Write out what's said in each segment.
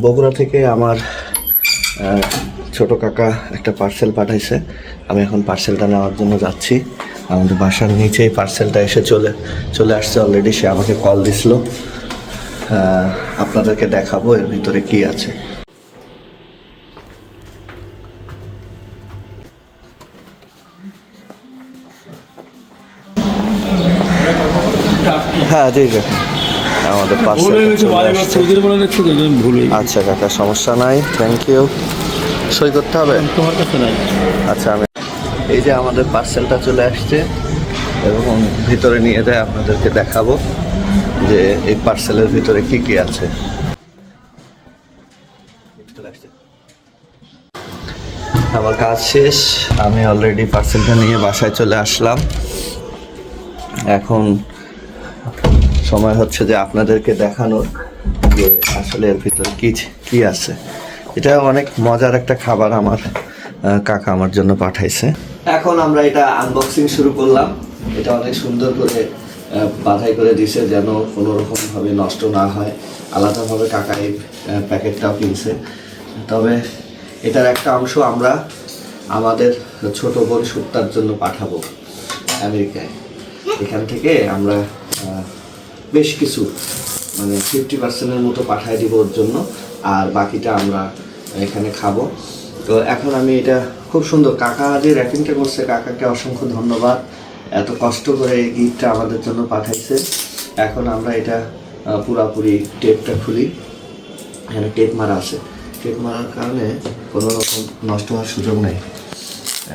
বগুড়া থেকে আমার ছোট কাকা একটা পার্সেল পাঠাইছে। আমি এখন পার্সেলটা নেওয়ার জন্য যাচ্ছি। আমাদের বাসার নিচেই পার্সেলটা এসে চলে আসছে অলরেডি। সে আমাকে কল দিছিল। আপনাদেরকে দেখাবো এর ভিতরে কি আছে। হ্যাঁ জি জি, আমাদের পার্সেল। আচ্ছা কাকা, সমস্যা নাই, থ্যাংক ইউ। সই করতে হবে তোমার কাছে নাই? আচ্ছা, আমি এই যে আমাদের পার্সেলটা চলে আসছে এবং ভিতরে নিয়ে যায় আপনাদেরকে দেখাবো যে এই পার্সেলের ভিতরে কি কি আছে। আমার কাজ শেষ, আমি অলরেডি পার্সেলটা নিয়ে বাসায় চলে আসলাম। এখন সময় হচ্ছে যে আপনাদেরকে দেখানোর যে আসলে এর ভিতরে কি আছে। এটা অনেক মজার একটা খাবার আমার কাকা আমার জন্য পাঠাইছে। এখন আমরা এটা আনবক্সিং শুরু করলাম। এটা অনেক সুন্দর করে বাঁধাই করে দিছে যেন কোনো রকমভাবে নষ্ট না হয়। আলাদাভাবে কাকা এই প্যাকেটটাও কিনছে। তবে এটার একটা অংশ আমরা আমাদের ছোট বোন সুক্তার জন্য পাঠাবো আমেরিকায়। এখান থেকে আমরা বেশ কিছু মানে 50% মতো পাঠিয়ে দিব ওর জন্য, আর বাকিটা আমরা এখানে খাবো। তো এখন আমি এটা খুব সুন্দর কাকা যে র্যাপিংটা করছে, কাকাকে অসংখ্য ধন্যবাদ। এত কষ্ট করে এই গিফটটা আমাদের জন্য পাঠাইছে। এখন আমরা এটা পুরাপুরি টেপটা খুলি। এখানে টেপ মারা আছে, টেপ মারার কারণে কোনো রকম নষ্ট হওয়ার সুযোগ নেই।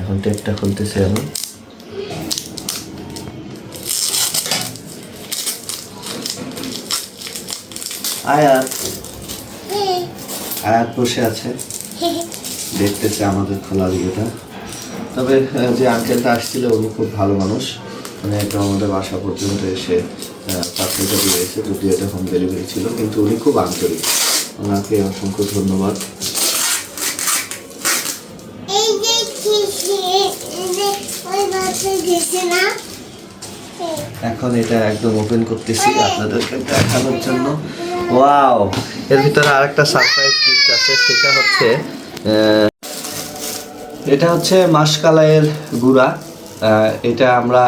এখন টেপটা খুলতেছি আমি। আয়াত বসে আছে, দেখতেছে আমাদের খোলা দিয়েটা। তবে যে আঙ্কেলটা আসছিল উনি খুব ভালো মানুষ, মানে এটা আমাদের বাসা পর্যন্ত এসে পার্সেলটা দিয়ে এসে, যদিও এটা হোম ডেলিভারি ছিল, কিন্তু উনি খুব আন্তরিক। ওনাকে অসংখ্য ধন্যবাদ। এখন এটা একদম ওপেন করতেছি আপনাদেরকে দেখানোর জন্য। ওয়াও, এর ভিতরে আরেকটা সারপ্রাইজ গিফট আছে। সেটা হচ্ছে এটা হচ্ছে মাসকালাইয়ের গুঁড়া। এটা আমরা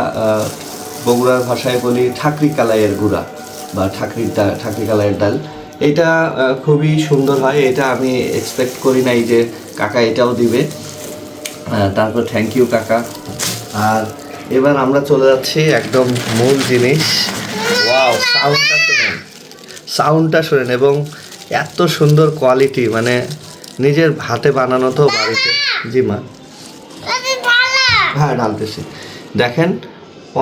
বগুড়ার ভাষায় বলি ঠাকরি কালাইয়ের গুঁড়া বা ঠাকরি কালাইয়ের ডাল। এটা খুবই সুন্দর হয়। এটা আমি এক্সপেক্ট করি নাই যে কাকা এটাও দিবে। তারপর থ্যাংক ইউ কাকা। আর এবার আমরা চলে যাচ্ছি একদম মূল জিনিস। ওয়াও, সাউন্ডটা শোনেন এবং এত সুন্দর কোয়ালিটি, মানে নিজের হাতে বানানো তো বাড়িতে। জি মা, হ্যাঁ ঢালতেছি। দেখেন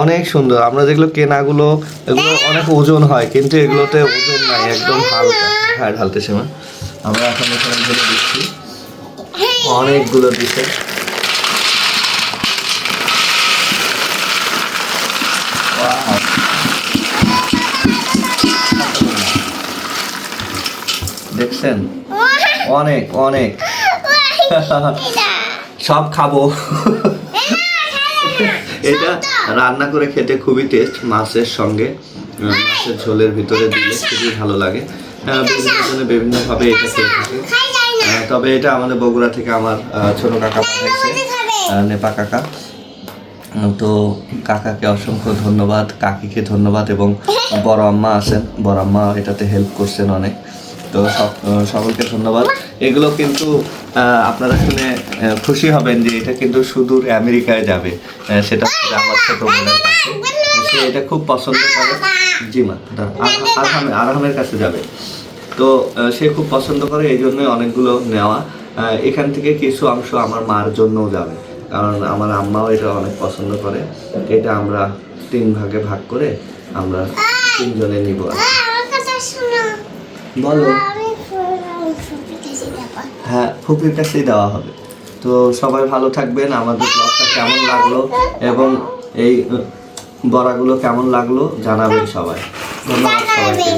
অনেক সুন্দর। আমরা যেগুলো কেনাগুলো এগুলো অনেক ওজন হয়, কিন্তু এগুলোতে ওজন নাই, একদম হালকা। হ্যাঁ ঢালতেছি মা। আমরা এখন এখানে দিচ্ছি, অনেকগুলো দিচ্ছে। দেখছেন, অনেক অনেক সব খাবো। এটা রান্না করে খেতে খুবই টেস্ট, মাছের সঙ্গে মাছের ঝোলের ভিতরে দিলে খুবই ভালো লাগে। বিভিন্নভাবে এটা খেয়ে থাকে। তবে এটা আমাদের বগুড়া থেকে আমার ছোট কাকা পাঠাইছে, নেপা কাকা। তো কাকাকে অসংখ্য ধন্যবাদ, কাকিকে ধন্যবাদ, এবং বড় আম্মা আছেন, বড় আম্মা এটাতে হেল্প করছেন অনেক। তো সকলকে ধন্যবাদ। এগুলো কিন্তু আপনারা শুনে খুশি হবেন যে এটা কিন্তু সুদূর আমেরিকায় যাবে। সেটা হচ্ছে আমার ছোট বোনের কাছে। সে এটা খুব পছন্দ করে। জি মা, আরহামের কাছে যাবে। তো সে খুব পছন্দ করে, এই জন্যই অনেকগুলো নেওয়া। এখান থেকে কিছু অংশ আমার মার জন্যও যাবে, কারণ আমার আম্মাও এটা অনেক পছন্দ করে। এটা আমরা 3 ভাগে ভাগ করে আমরা 3 জনে নিব। বলো। হ্যাঁ, ফুপির কাছেই দেওয়া হবে। তো সবাই ভালো থাকবেন। আমাদের ব্লগটা কেমন লাগলো এবং এই বড়াগুলো কেমন লাগলো জানাবেন সবাই। ধন্যবাদ সবাইকে।